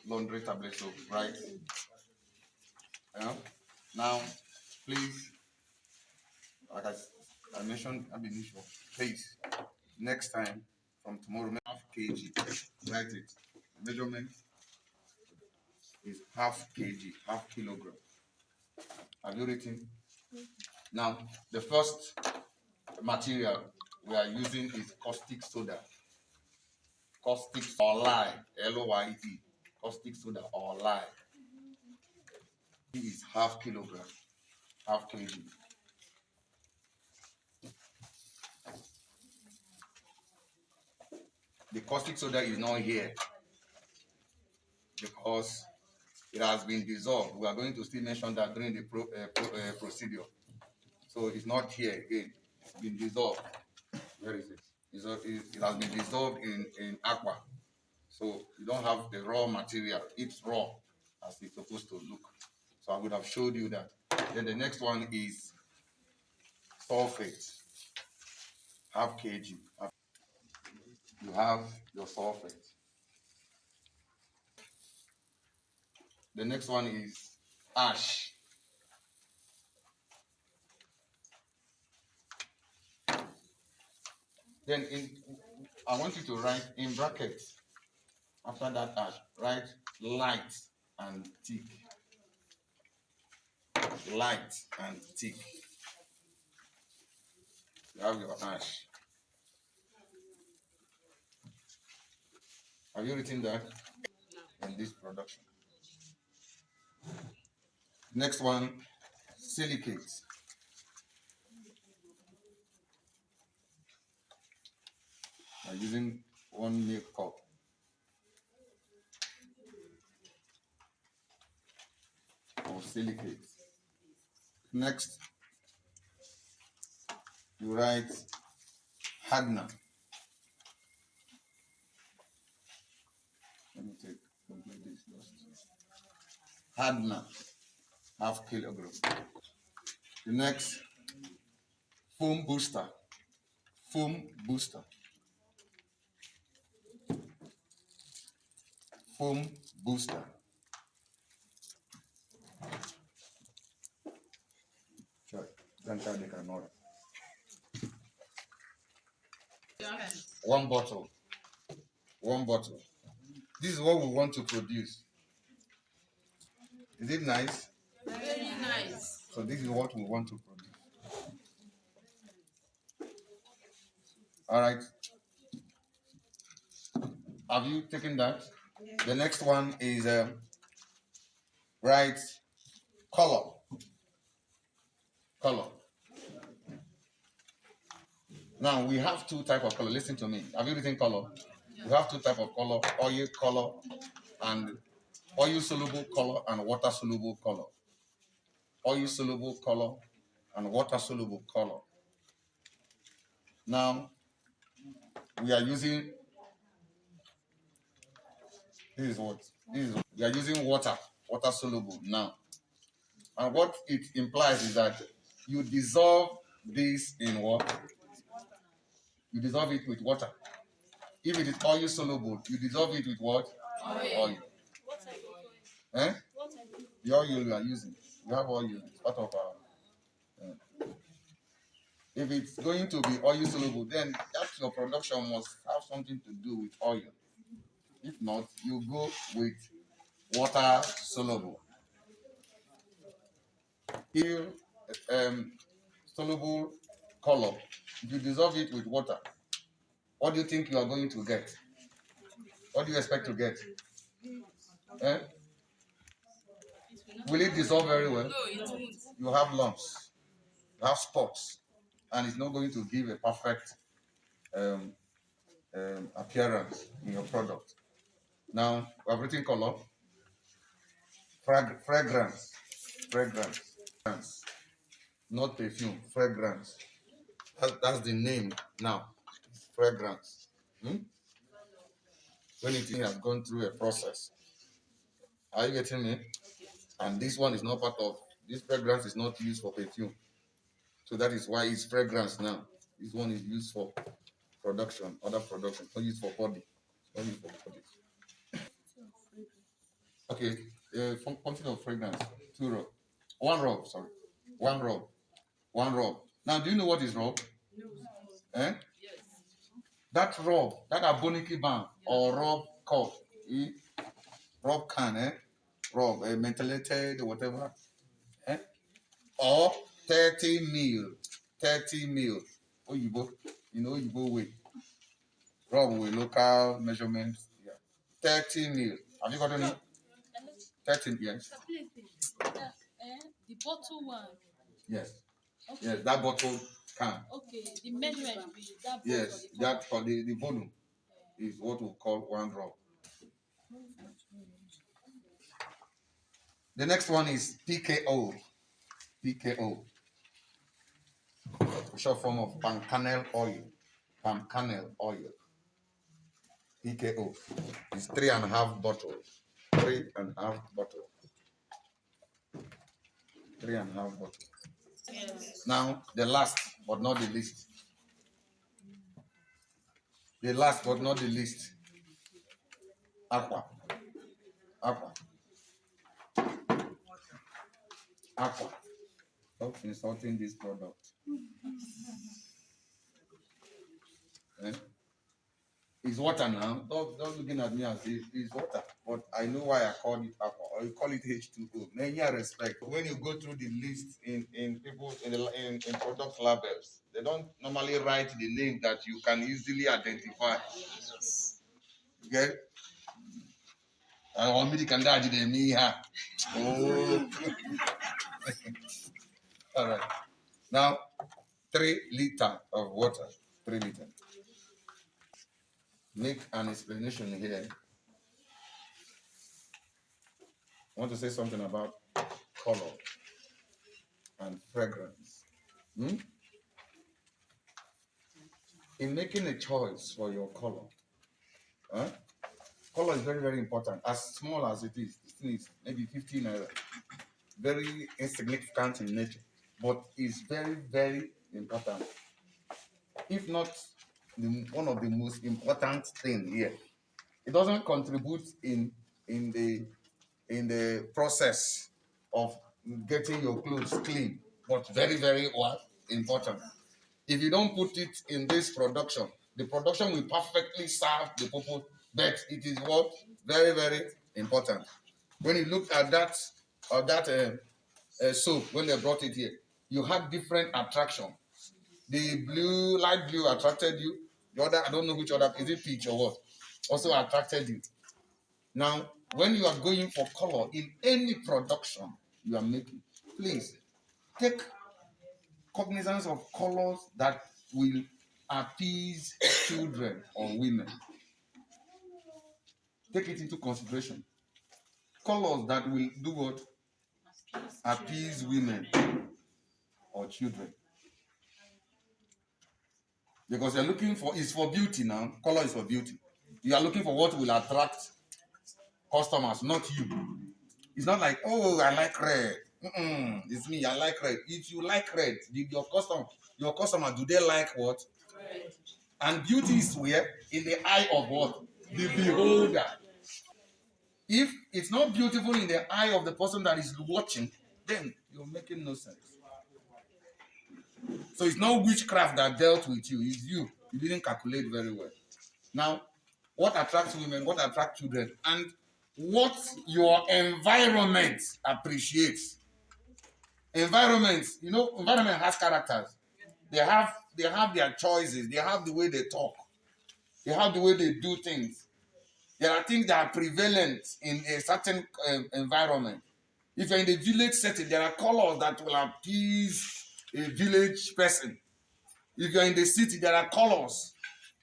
laundry tablet soap, right? Yeah. Now, please, like I mentioned, please, next time from tomorrow, half kg, write it. The measurement is half kg, half kilogram. Have you written? Now, the first material we are using is caustic soda. Caustic or lye, L-O-Y-E. Caustic soda or lye. It is half kilogram, half kg. The caustic soda is not here because it has been dissolved. We are going to still mention that during the procedure. So it's not here again. It's been dissolved. Where is it? It has been dissolved in aqua. So you don't have the raw material. It's raw as it's supposed to look. So I would have showed you that. Then the next one is sulfate. Half kg. You have your sulfate. The next one is ash. Then I want you to write in brackets after that ash, write light and thick. Light and thick. You have your ash. Have you written that in this production? Next one, silicates. I'm using 1 milk cup. Of silicates. Next, you write hardener. Let me complete this first. Hardener, half kilogram. The next, foam booster. Foam booster. Foam booster. Sure. One bottle. One bottle. This is what we want to produce. Is it nice? Very nice. So this is what we want to produce. All right. Have you taken that? Yes. The next one is right color. Color. Now we have two types of color. Listen to me. Have you written color? Yeah. We have two types of color: oil color and oil soluble color and water soluble color. Oil soluble color and water soluble color. Now we are using we are using water soluble now. And what it implies is that you dissolve this in what? You dissolve it with water. If it is oil soluble, you dissolve it with what? Oil. Eh? The oil you are using. You have oil. It's part of our. If it's going to be oil soluble, then that your production must have something to do with oil. If not, you go with water soluble. If soluble color, if you dissolve it with water, what do you think you are going to get? What do you expect to get? Eh? Will it dissolve very well? No, it won't. You have lumps, you have spots, and it's not going to give a perfect appearance in your product. Now, we have written color, fragrance, not perfume, fragrance. That's the name now, fragrance. When it has gone through a process. Are you getting me? And this one is not part of, this fragrance is not used for perfume. So that is why it's fragrance now. This one is used for production, other production, not used for body. It's not used for body. Okay, quantity of fragrance, 2 rub. 1 rub, sorry. 1 rub. 1 rub. Now, do you know what is rub? Eh? That rub, that aboniki ban or rub cup, rub can, rub, mentholated, whatever, or 30 mil, 30 mil. Oyibo, Oyibo way. Rub with local measurements. Yeah. 30 mil. Have you got any? 30, yes. The bottle one. Yes. Okay. Yes, that bottle can. Okay, the measurement will be that bottle. Yes, that for the volume is what we call 1 drop. The next one is PKO. PKO. Short form of palm kernel oil. Palm kernel oil. PKO. It's 3.5 bottles. 3.5 bottles. 3.5 bottles. Yes. Now, the last but not the least. The last but not the least. Aqua. Aqua. Aqua. Stop insulting this product. It's water now. Don't looking at me as if it's water. But I know why I call it aqua, or you call it H2O. Many respect. When you go through the list in people in product labels, they don't normally write the name that you can easily identify. Okay? I want me to conduct the me. Oh. All right. Now, 3 liters of water. 3 liters. Make an explanation here. I want to say something about color and fragrance. In making a choice for your color, color is very, very important. As small as it is maybe 15 naira. Very insignificant in nature, but it's very, very important. If not one of the most important things here. It doesn't contribute in the process of getting your clothes clean, but very, very important. If you don't put it in this production, the production will perfectly serve the purpose, but it is what very, very important. When you look at that soap, when they brought it here, you had different attraction. The blue, light blue attracted you. The other, I don't know which other, is it peach or what? Also attracted you. Now, when you are going for color in any production you are making, please take cognizance of colors that will appease children or women. Take it into consideration. Colors that will do what? Appease women or children. Because you're looking for, it's for beauty now. Color is for beauty. You are looking for what will attract customers, not you. It's not like, oh, I like red. It's me, I like red. If you like red, your customer, do they like what? Red. And beauty is where? In the eye of what? The beholder. If it's not beautiful in the eye of the person that is watching, then you're making no sense. So it's not witchcraft that dealt with you, it's you. You didn't calculate very well. Now, what attracts women, what attracts children, and what your environment appreciates. Environment has characters. They have their choices. They have the way they talk. They have the way they do things. There are things that are prevalent in a certain environment. If you're in the village setting, there are colors that will appease a village person. If you're in the city, there are colors.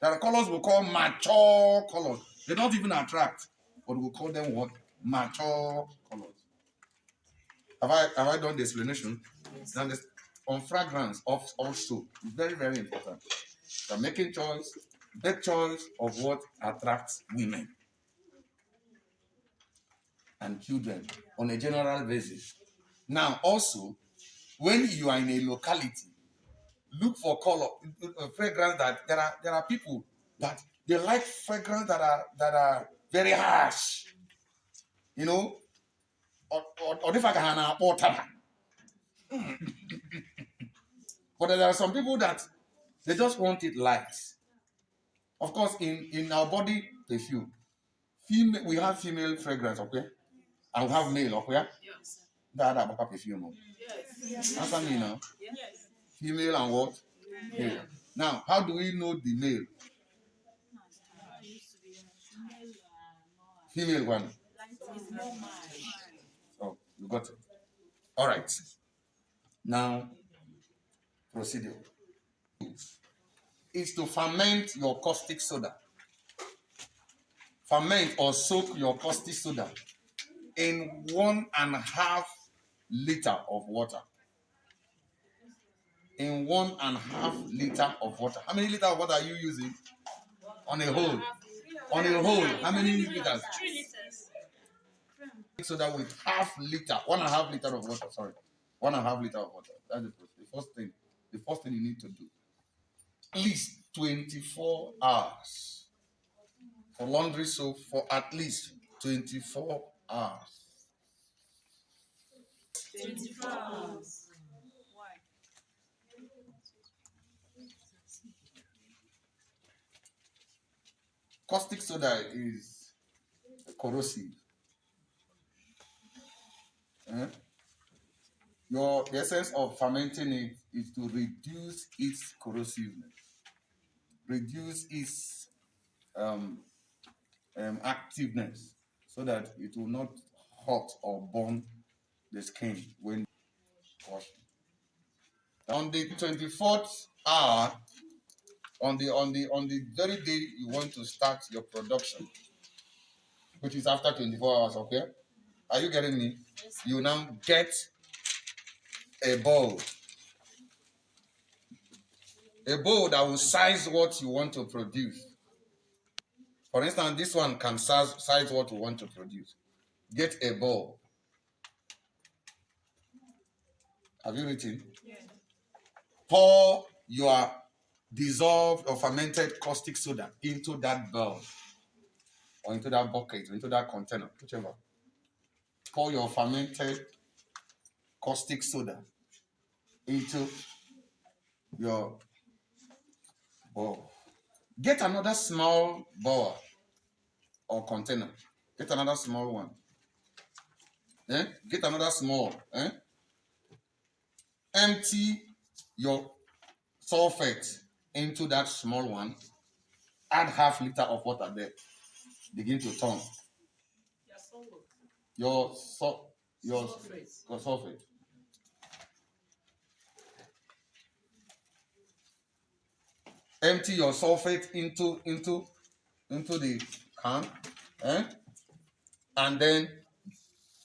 There are colors we call mature colors. They don't even attract, but we call them what? Mature colors. Have I done the explanation? Yes. On fragrance also, very, very important. You're making the choice of what attracts women and children on a general basis. Now, also, when you are in a locality, look for color, fragrance that there are people that they like fragrance that are very harsh. You know, or if I can but there are some people that they just want it light. Of course, in our body perfume, we have female fragrance, okay? And we have male, okay? That about perfume. Yes. Answer me now. Yes. Female and what? Male. Now, how do we know the male? Female one. Oh, you got it. All right. Now, procedure is to ferment your caustic soda. Ferment or soak your caustic soda in 1.5 liter of water. In 1.5 liter of water. How many liters of water are you using? On a whole. On a whole, how many liters? 3 liters. Soda with 1.5 liter of water. Sorry, 1.5 liter of water. That's the first thing. The first thing you need to do. At least 24 hours. For laundry soap, for at least 24 hours. 24 hours. Why? Caustic soda is corrosive. The essence of fermenting it is to reduce its corrosiveness, reduce its activeness, so that it will not hurt or burn the skin when washing. On the 24th hour, on the very day you want to start your production, which is after 24 hours, okay? Are you getting me? Yes. You now get a bowl that will size what you want to produce. For instance, this one can size what you want to produce. Get a bowl. Have you written? Yes. Pour your dissolved or fermented caustic soda into that bowl, or into that bucket, or into that container, whichever. Pour your fermented caustic soda into your bowl. Get another small bowl or container. Get another small one. Get another small. Empty your sulfate into that small one. Add 0.5 liter of water there. Begin to turn. Your sulfate. Empty your sulfate into the can, and then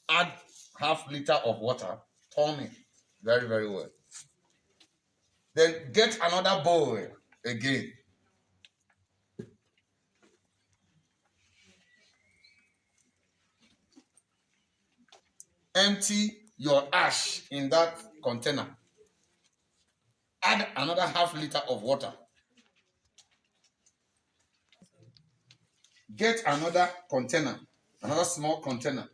add 0.5 liter of water. Turn it very, very well. Then get another bowl again. Empty your ash in that container. Add another 0.5 liter of water. Get another container, another small container.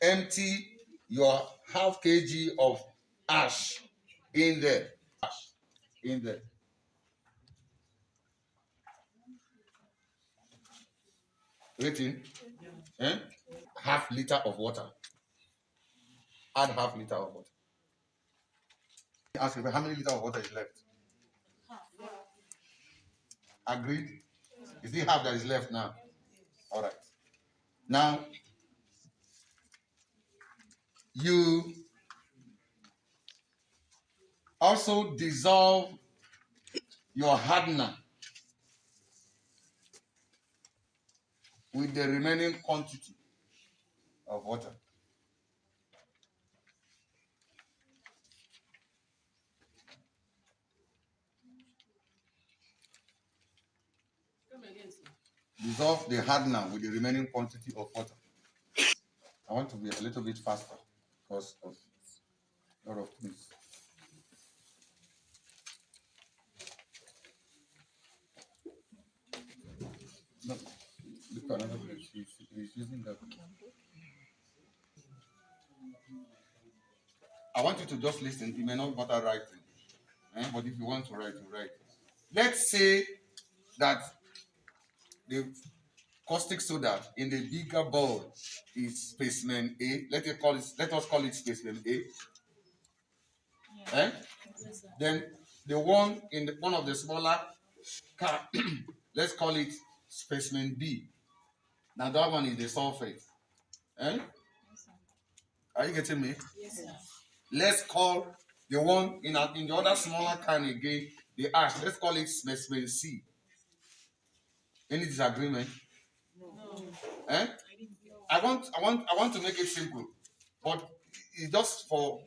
Empty your 0.5 kg of ash in there. Waiting. 0.5 liter of water. Add 0.5 liter of water. Ask you how many liters of water is left. Agreed? Is it half that is left now? All right. Now, you also dissolve your hardener with the remaining quantity of water. Dissolve the hardener with the remaining quantity of water. I want to be a little bit faster because of a lot of things. No, look at another place. He's using that. I want you to just listen. You may not bother writing, but if you want to write, you write. Let's say that the caustic soda in the bigger bowl is specimen A. Let us call it specimen A. Yeah. Eh? Then the one in one of the smaller can let's call it specimen B. Now that one is the sulfate. Eh? Yes, sir. Are you getting me? Yes, sir. Let's call the one in the other smaller can again the ash. Let's call it specimen C. Any disagreement? No. Eh? I want to make it simple, but it's just for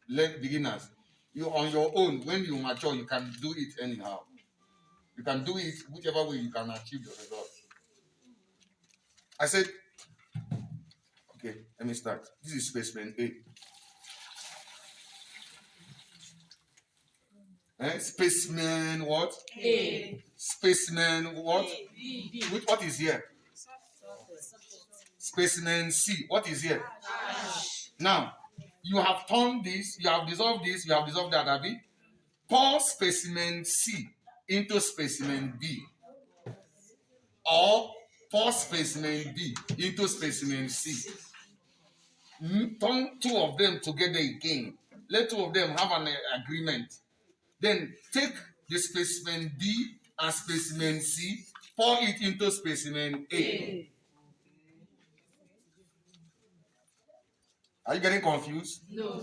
beginners. You on your own, when you mature, you can do it anyhow. You can do it whichever way you can achieve the result. I said, okay, let me start. This is specimen A. Specimen what? A. Specimen what? B. What is here? Specimen C. What is here? Ash. Now, you have turned this, you have dissolved this, you have dissolved that, have you? Pour specimen C into specimen B. Or pour specimen B into specimen C. Turn two of them together again. Let two of them have an agreement. Then take the specimen B and specimen C, pour it into specimen A. Are you getting confused? No.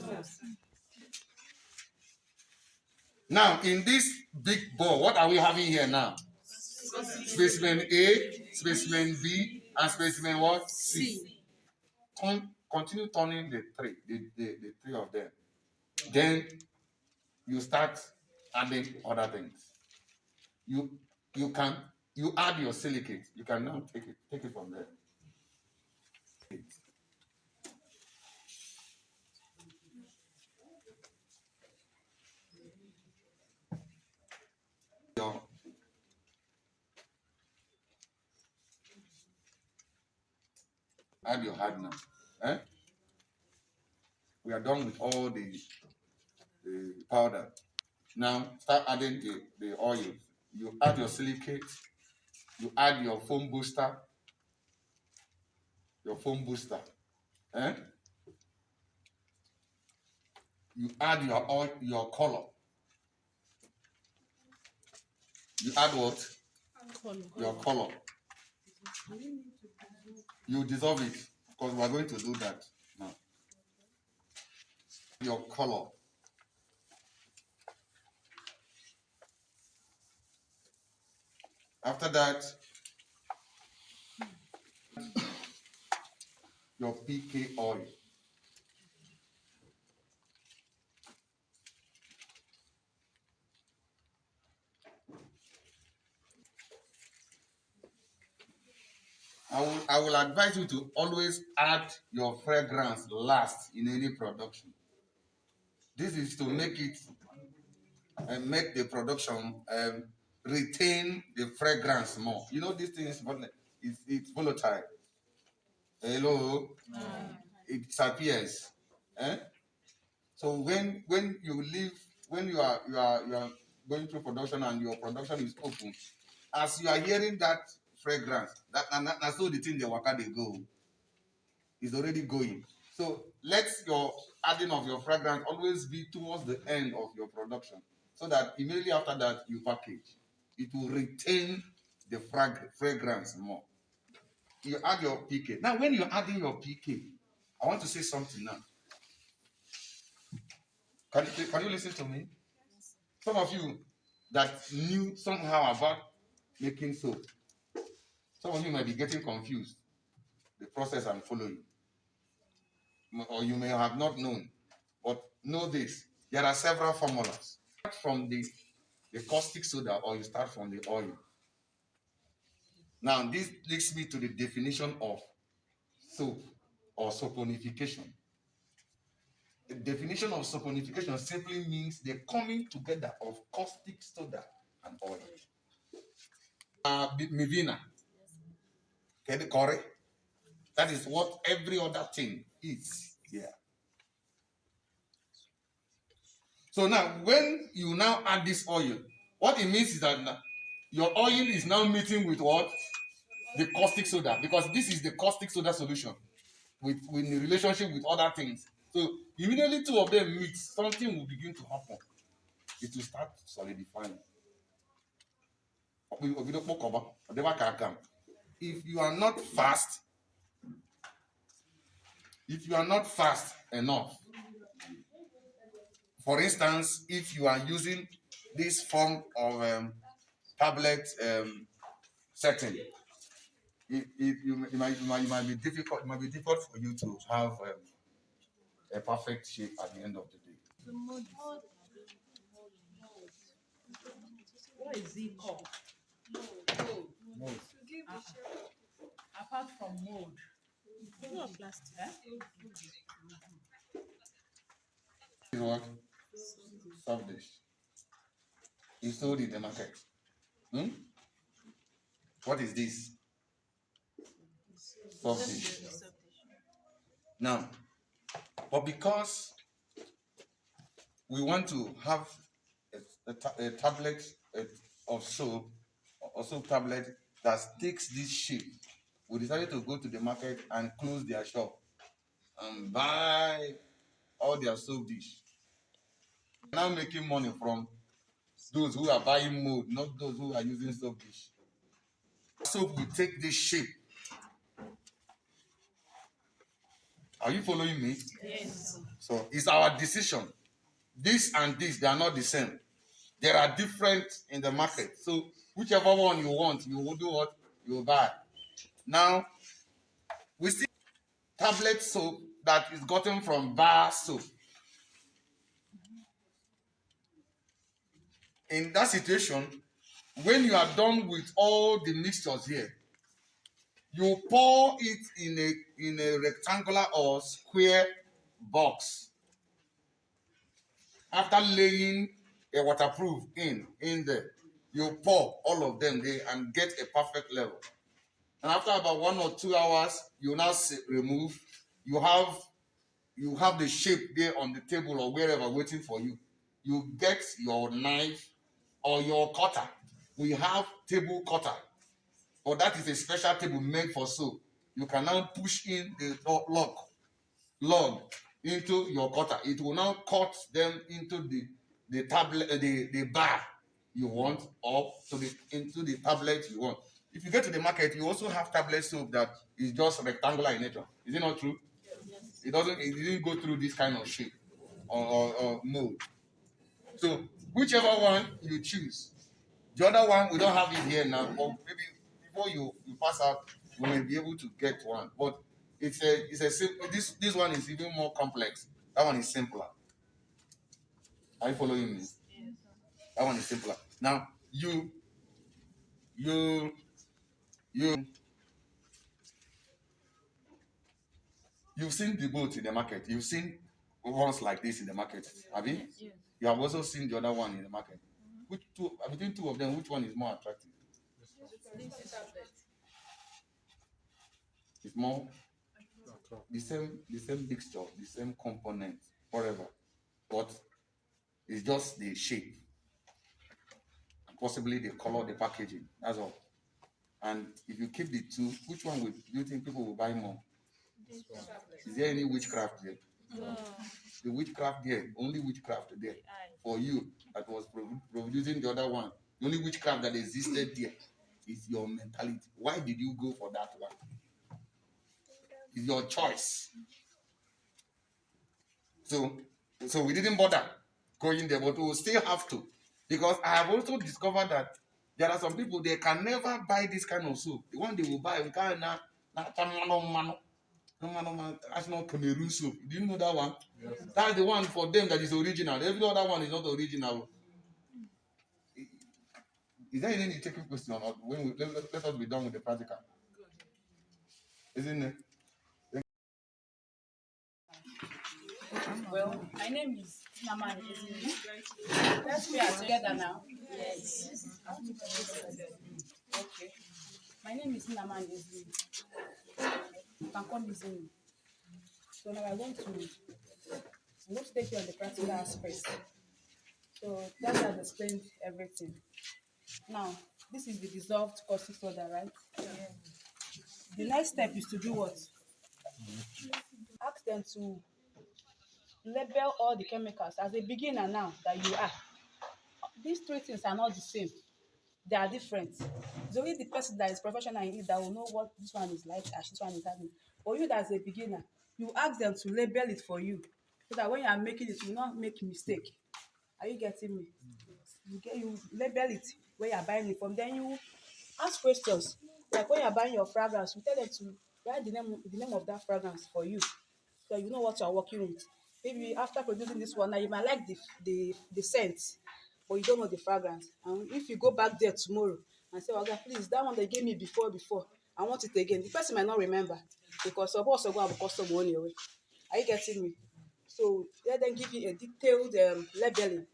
Now, in this big bowl, what are we having here now? Specimen A, specimen B, and specimen what? C. Continue turning the three of them. Then you start adding other things. You add your silicate. You can now take it from there. Add your hardener. We are done with all the powder. Now start adding the oil. You add your silicate. You add your foam booster. You add your oil, your color. You add what? Your color. You dissolve it because we are going to do that now. Your color. After that, your PK oil. I will advise you to always add your fragrance last in any production. This is to make it and make the production retain the fragrance more. You know, this thing is it's volatile. Hello, it disappears. So when you leave, when you are going through production and your production is open, as you are hearing that fragrance, that's so the thing the waka they go is already going. So let your adding of your fragrance always be towards the end of your production, so that immediately after that you package, it will retain the fragrance more. You add your PK. Now, when you're adding your PK, I want to say something now. Can you listen to me? Some of you that knew somehow about making soap, some of you might be getting confused the process I'm following, or you may have not known. But know this: there are several formulas. Start from the caustic soda, or you start from the oil. Now, this leads me to the definition of soap or saponification. The definition of saponification simply means the coming together of caustic soda and oil. Mivina, okay, the curry. That is what every other thing is here. So now, when you now add this oil, what it means is that your oil is now meeting with what? The caustic soda, because this is the caustic soda solution with the relationship with other things. So immediately two of them meet, something will begin to happen. It will start solidifying. If you are not fast, enough, for instance, if you are using this form of tablet setting, it might be difficult. It might be difficult for you to have a perfect shape at the end of the day. What is it called? Mold. Apart from mold. Plastic. This is what? Soft dish. It's sold in the market. What is this? Soft dish. Now, but because we want to have a tablet of soap, or soap tablet that takes this shape, we decided to go to the market and close their shop and buy all their soap dish. Now making money from those who are buying mold, not those who are using soap dish. Soap will take this shape. Are you following me? Yes. So it's our decision. This and this, they are not the same. There are different in the market. So whichever one you want, you will do what? You will buy. Now, we see tablet soap that is gotten from bar soap. In that situation, when you are done with all the mixtures here, you pour it in a rectangular or square box. After laying a waterproof in there, you pour all of them there and get a perfect level. And after about 1 or 2 hours, you now remove. You have the shape there on the table or wherever waiting for you. You get your knife or your cutter. We have table cutter, but that is a special table made for soap. You can now push in the log into your cutter. It will now cut them into the tablet, the bar you want, or into the tablet you want. If you get to the market, you also have tablet soap that is just rectangular in nature. Is it not true? Yes. It didn't go through this kind of shape or mold. So whichever one you choose. The other one, we don't have it here now, but maybe before you pass out, we may be able to get one. But it's a simple. This one is even more complex. That one is simpler. Are you following me? Yes. That one is simpler. Now you've seen the boat in the market. You've seen ones like this in the market, have you? Yes. You have also seen the other one in the market. Between two of them, which one is more attractive? It's more the same mixture, the same component, whatever. But it's just the shape and possibly the color, the packaging. That's all. And if you keep the two, which one do you think people will buy more? Is there any witchcraft there? No. The witchcraft there, only witchcraft there. For you that was producing the other one, the only witchcraft that existed there is your mentality. Why did you go for that one? It's your choice. So we didn't bother going there, but we will still have to, because I have also discovered that there are some people, they can never buy this kind of soap. The one they will buy, that's not Cameroon soap. Do you know that one? Yes. That's the one for them that is original. Every other one is not original. Is there any taking question or not? Let us be done with the practical. Isn't it? Well, my name is Naman Ezini. Let's we are together now. Yes. Okay. My name is Naman. You can call me Zini. So now I'm going to take you on the practical aspect. So that has explained everything. Now, this is the dissolved caustic soda, right? The next step is to do what? Ask them to label all the chemicals as a beginner now that you are. These three things are not the same. They are different. It's only the person that is professional in it that will know what this one is like, and this one is having. For you that's a beginner, you ask them to label it for you so that when you are making it, you will not make mistake. Are you getting me? You label it where you are buying it from. Then you ask questions. Like when you are buying your fragrance, you tell them to write the name of that fragrance for you, so you know what you are working with. Maybe after producing this one, now you might like the scent, but you don't know the fragrance. And if you go back there tomorrow and say, "Okay, please, that one they gave me before, I want it again," the person might not remember because of also go have custom money away. Are you getting me? So let them give you a detailed labeling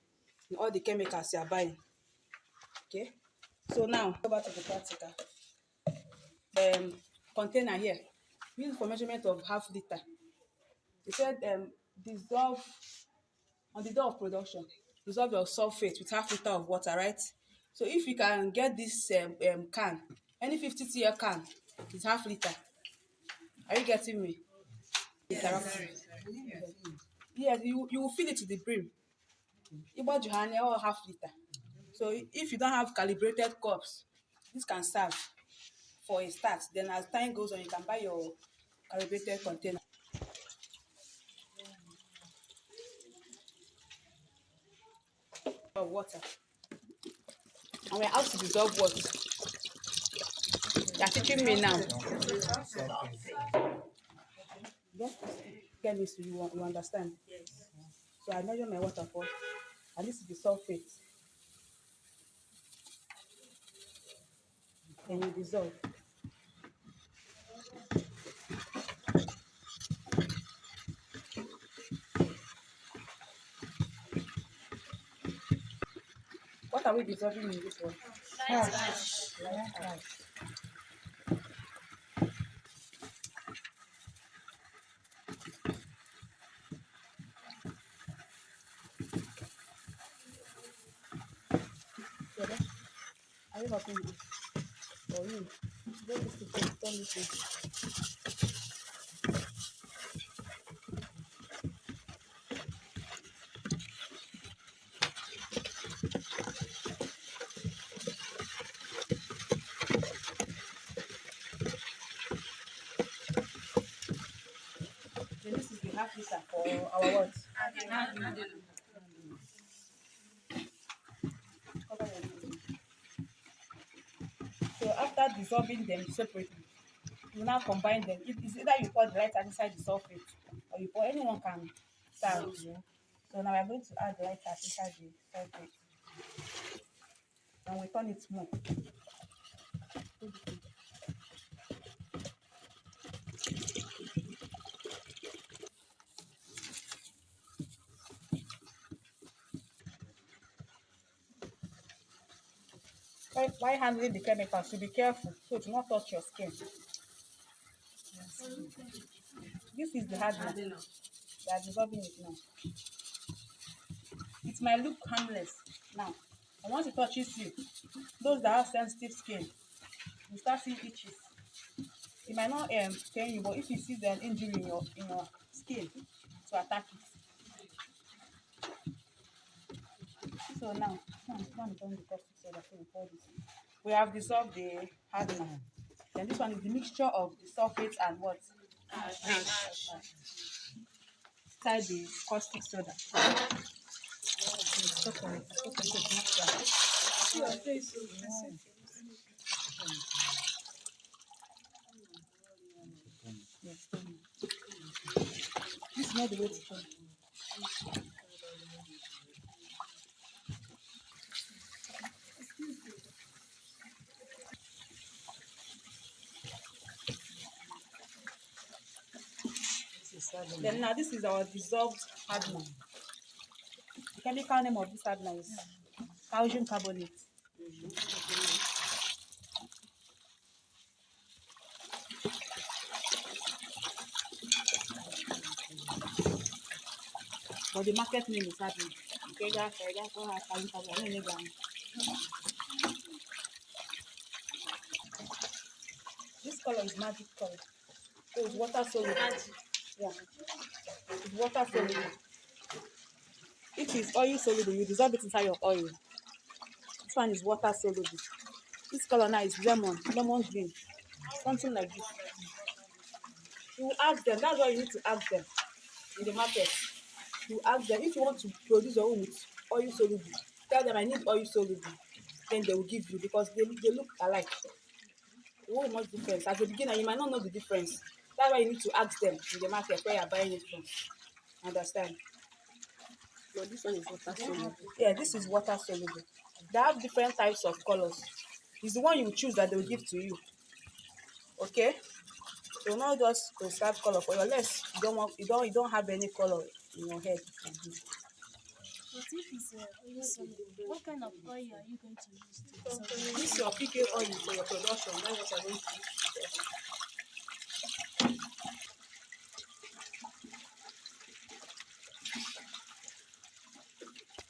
in all the chemicals you are buying. Okay. So now go back to the practical. Container here. Use for measurement of half liter. They said dissolve on the day of production. Dissolve your sulfate with half liter of water, right? So if you can get this can, any 50 cl can is half liter. Are you getting me? Yes. Yes, you will fill it to the brim. About Johanna or half liter. So if you don't have calibrated cups, this can serve for a start. Then as time goes on, you can buy your calibrated container of water. And we're out to dissolve what? You're teaching me now. Don't chemistry, you understand? Yes. So I measure my water first, and this is the sulfate. Then you dissolve. What are we dissolving in this one? Light ash. Light ash. So then, are you helping me? Or you? Go this to turn this way. Then this is the half liter for our what? Cover your nose. So after dissolving them separately, you now combine them. It's either you pour the light ash inside the sulfate, or you pour anyone can serve. So now we're going to add the light ash inside the sulfate. And we turn it small. While handling the chemicals, so be careful so it will not touch your skin. This is the hardener. They are dissolving it now. It might look harmless now, and once it touches you, those that have sensitive skin, you start seeing itches. It might not pain you, but if you see an injury in your skin, to attack it. So now the caustic soda, so we pour this. We have dissolved the hardener. Then this one is the mixture of the sulfate and what? Ash. Inside the caustic soda. Yes. This is not the way to turn. Then now this is our dissolved hardener. The chemical name of this hardener is calcium carbonate. but the market name is happening. Okay, that's what I can. This color is magic color. So it's water soluble. Yeah, it's water soluble. If it's oil soluble, you dissolve it inside your oil. This one is water soluble. This color now is lemon green, something like this. You ask them. That's why you need to ask them in the market. You ask them if you want to produce your own with oil soluble. Tell them I need oil soluble. Then they will give you because they look alike. You won't know the difference. As a beginner, you might not know the difference. That's why you need to ask them in the market where you're buying it from. Understand? But this one is water soluble. Yeah, this is water soluble. They have different types of colors. It's the one you choose that they will give to you. Okay? So not just prescribe color for your less. You don't have any color in your head. But if it's oil soluble, what kind of oil are you going to use to dissolve it? This is your PK oil for your production. That's what I'm going to use.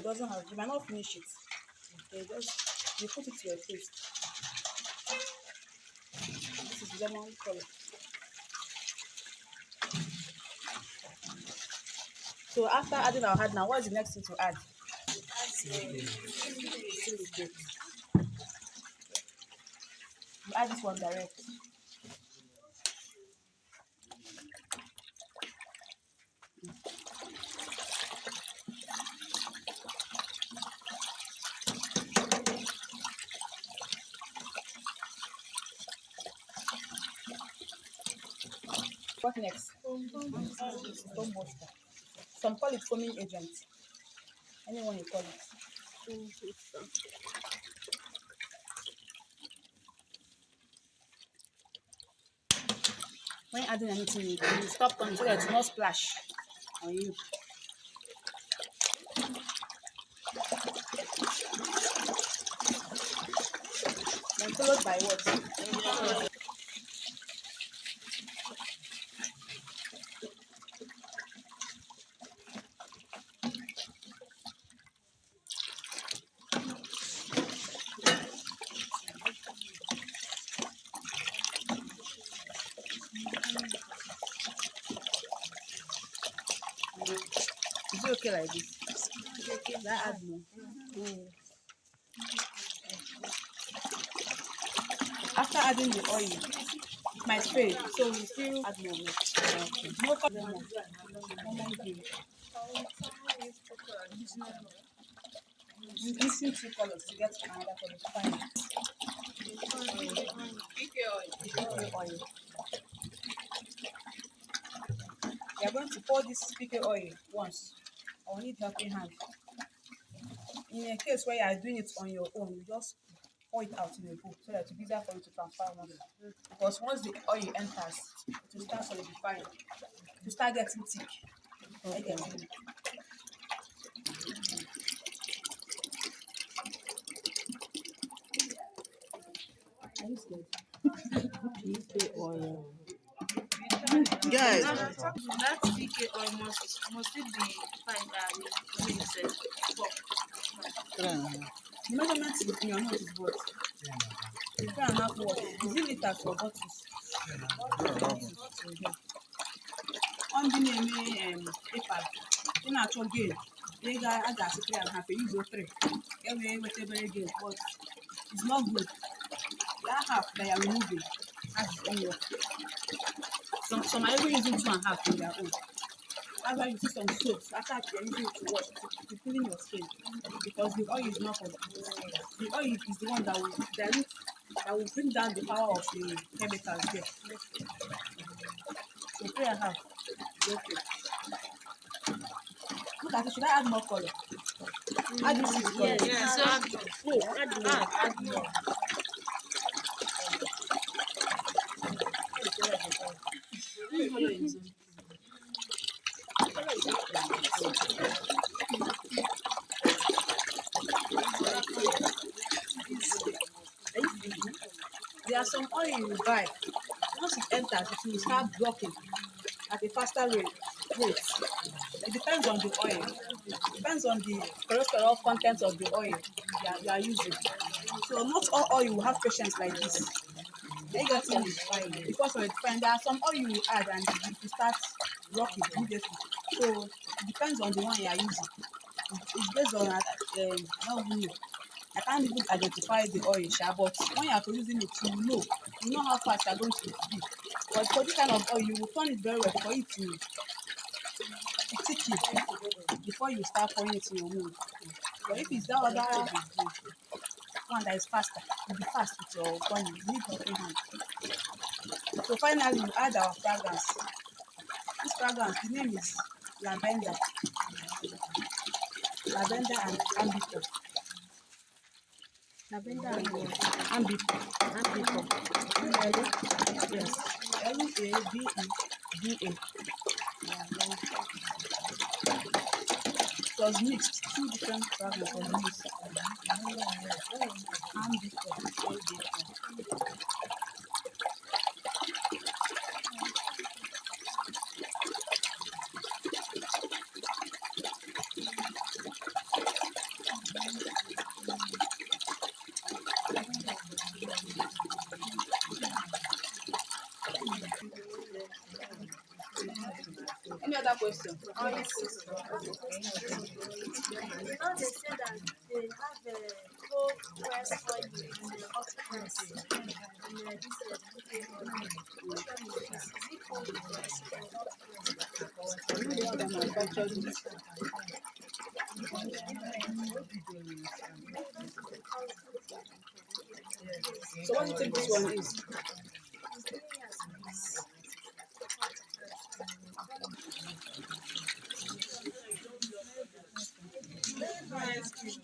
It doesn't have, you might not finish it. Okay, just you put it to your taste. This is lemon color. So after adding our hard now, what is the next thing to add? Silicate. You add this one direct. What next? Foam buster. Some call it foaming agent. Anyone you call it. When adding anything, you stop on so that it's not splash on you. Then followed by what? Is it okay like this? That add more. After adding the oil, it might fade, so we still add more. No problem. Mixing two colors to get another color. Fine. Oil. You are going to pour this PK oil once. I will need helping hand. In a case where you are doing it on your own, you just pour it out in a bowl so that it will be easier for you to transfer water. Because once the oil enters, it will start solidifying. It will start getting thick. Okay. Are you scared? PK oil. Guys, That PK oil must it be fine that we said. The measurement in your nose is what? 3.5 what? Is it liters or bottles? On the name paper. In actual game, they got a 3.5. You use 3. Whatever again, but it's not good. That half they are removing has its own work. Some are even using 2.5 in their own. That's why you see some soaps after you're using it to wash to clean your skin because the oil is not for the oil is the one that will dilute, that will bring down the power of the chemicals there. So 3.5. Okay. Look at it. Should I add more color? Add this color. Yes. Add more. There are some oil you buy. Once it enters, it will start blocking at a faster rate. It depends on the oil. Depends on the cholesterol content of the oil you are using. So not all oil will have patience like this. You get it? Because of it, there are some oil you add and you start rocking immediately. So it depends on the one you are using. It's based on I don't even know. I can't even identify the oil, but when you are producing it, you know how fast you are going to be. But for this kind of oil, you will turn it very well for it to thick you before you start pouring it in your mold. But if it's that other one that is faster, you'll be fast with your turning. You need helping hand. So finally, you add our fragrance. This fragrance, the name is lavender. Lavender and ambito. Lavender and what? Ambito. Yes. Laveda. It was mixed. Two different fragrances was mixed. Ambito. Any other question? Oh, yes, sister. You know, they say that they have a cold press oil and a hot press. And this liquid oil. Which one is this? Is it cold press or hot press? I know the one that manufactured it. So what do you think this one is? It's giving us this.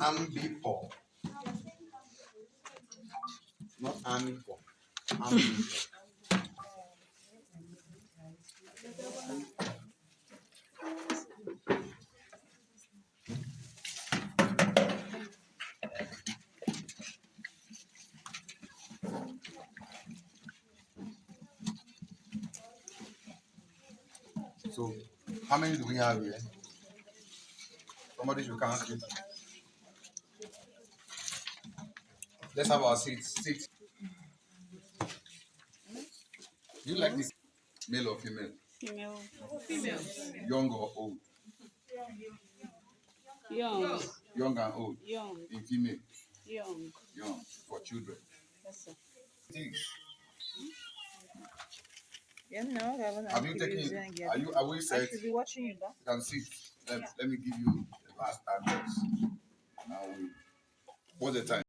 Ambipor. Not Amipor. Ambipor. So, how many do we have here? Somebody should count it. Let's have our seats. Six. Do you like this? Male or female? Female. Young or old? Young. Young and old. Young. In female? Young. Young. For children. Yes, sir. Yeah, no, Have you taken? Are we I set? should be watching you back. You can sit. Let me give you the last address. Now, what's the time?